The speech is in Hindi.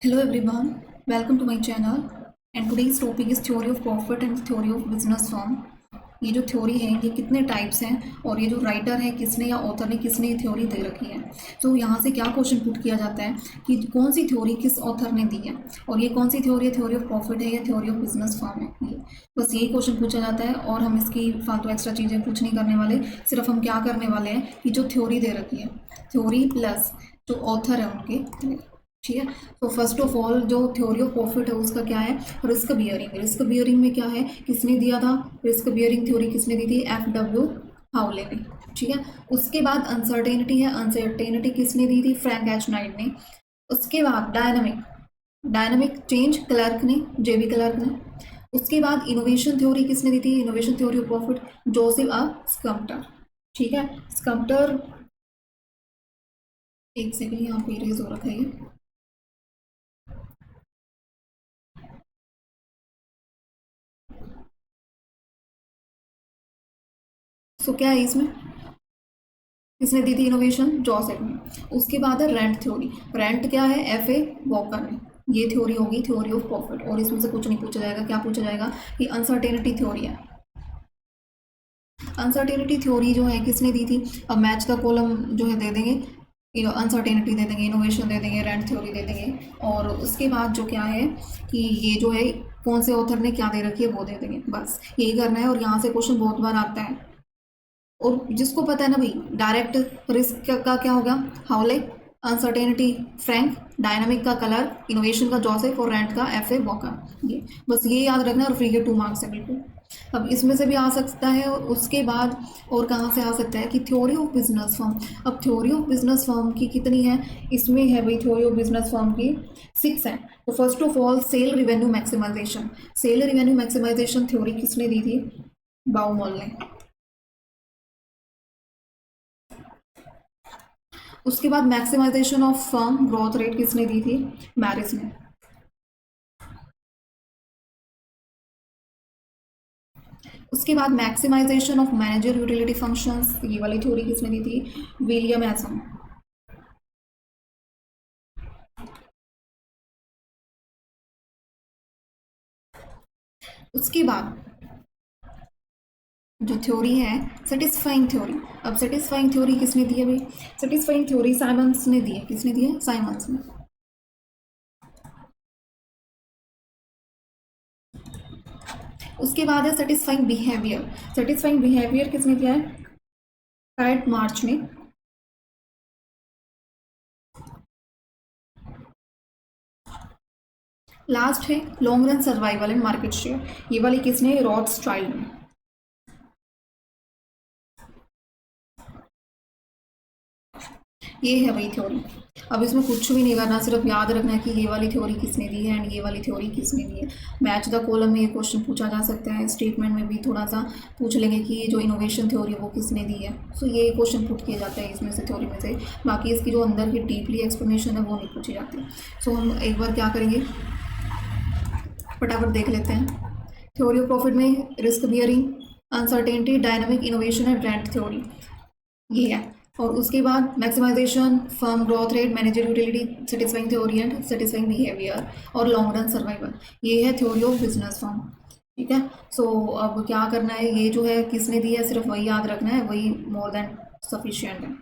Hello everyone, welcome to my channel and today's topic is theory of profit and theory of business firm। ये जो थ्योरी है ये कितने टाइप्स हैं और ये जो राइटर है किसने या ऑथर ने किसने ये थ्योरी दे रखी है। तो यहाँ से क्या क्वेश्चन पुट किया जाता है कि कौन सी थ्योरी किस ऑथर ने दी है और ये कौन सी थ्योरी है, थ्योरी ऑफ प्रॉफिट है या थ्योरी ऑफ बिजनेस फर्म है। ये बस यही क्वेश्चन पूछा जाता है और हम इसकी फालतू एक्स्ट्रा चीज़ें कुछ नहीं करने वाले। सिर्फ हम क्या करने वाले हैं कि जो थ्योरी दे रखी है थ्योरी प्लस जो ऑथर है उनके, ठीक है। तो फर्स्ट ऑफ ऑल जो थ्योरी ऑफ प्रॉफिट है उसका क्या है, रिस्क बियरिंग। रिस्क बियरिंग में क्या है, किसने दिया था रिस्क बियरिंग थ्योरी, किसने दी थी, FW हाउले ने, ठीक है। उसके बाद अनसर्टेनिटी है, अनसर्टेनिटी किसने दी थी, फ्रैंक एच नाइट ने। उसके बाद डायनामिक चेंज क्लर्क ने, JB क्लर्क ने। उसके बाद इनोवेशन थ्योरी किसने दी थी, innovation theory of profit Joseph Schumpeter, ठीक है। स्कम्पटर, एक सेकेंड यहाँ पे इरेज हो रखा है। सो क्या है इसमें, किसने दी थी इनोवेशन, जोसेफ ने। उसके बाद है रेंट थ्योरी। रेंट क्या है, FA वॉकर ने। ये थ्योरी होगी थ्योरी ऑफ प्रॉफिट और इसमें से कुछ नहीं पूछा जाएगा। क्या पूछा जाएगा कि अनसर्टेनिटी थ्योरी है। अनसर्टेनिटी थ्योरी जो है किसने दी थी, अब मैच का कॉलम जो है दे देंगे, अनसर्टेनिटी दे देंगे, इनोवेशन दे देंगे, रेंट थ्योरी दे देंगे। और उसके बाद जो क्या है कि ये जो है कौन से ऑथर ने क्या दे रखी है वो दे देंगे, बस यही करना है। और यहाँ से क्वेश्चन बहुत बार आता है और जिसको पता है ना भाई, डायरेक्ट रिस्क का क्या होगा, हाउले, अनसर्टेनिटी फ्रैंक, डायनामिक का कलर, इनोवेशन का जोसेफ और रेंट का FA वॉकर। ये बस ये याद रखना है और फ्री के 2 मार्क्स है बिल्कुल। अब इसमें से भी आ सकता है और उसके बाद और कहाँ से आ सकता है कि थ्योरी ऑफ बिजनेस फर्म। अब थ्योरी ऑफ बिजनेस फर्म की कितनी है, इसमें है भाई थ्योरी ऑफ बिजनेस फर्म की 6 है। तो first of all sale revenue maximisation, sale revenue maximisation theory किसने दी थी, बाउमॉल ने। उसके बाद maximisation of firm growth rate किसने दी थी, मैरिज ने। उसके बाद maximisation of manager utility functions, ये वाली थ्योरी किसने दी थी, विलियम एसम। उसके बाद जो थ्योरी है सेटिस्फाइंग थ्योरी। अब सेटिस्फाइंग थ्योरी किसने दी है भाई, सेटिस्फाइंग थ्योरी साइमंस ने दी है। किसने दी है, साइमंस ने। उसके बाद है सेटिस्फाइंग बिहेवियर। सेटिस्फाइंग बिहेवियर किसने दिया है, काइट मार्च ने। लास्ट है long run survival and market share, ये वाली किसने, रॉथस्चाइल्ड ने। ये है वही थ्योरी। अब इसमें कुछ भी नहीं करना, सिर्फ याद रखना है कि ये वाली थ्योरी किसने दी है एंड ये वाली थ्योरी किसने दी है। मैच द कॉलम में ये क्वेश्चन पूछा जा सकता है, स्टेटमेंट में भी थोड़ा सा पूछ लेंगे कि ये जो इनोवेशन थ्योरी है वो किसने दी है। सो ये क्वेश्चन पुट किया जाता है इसमें से, थ्योरी में से। बाकी इसकी जो अंदर की डीपली एक्सप्लेनेशन है वो नहीं पूछी जाती। सो हम एक बार क्या करेंगे, फटाफट देख लेते हैं। थ्योरी ऑफ प्रॉफिट में risk bearing, uncertainty, dynamic, innovation and rent theory, ये है। और उसके बाद maximisation, firm growth rate, manager utility, satisfying theory and satisfying behaviour और लॉन्ग रन सर्वाइवल, ये है थ्योरी ऑफ बिजनेस फर्म, ठीक है। सो अब क्या करना है, ये जो है किसने दी है सिर्फ वही याद रखना है, वही मोर देन सफिशिएंट है।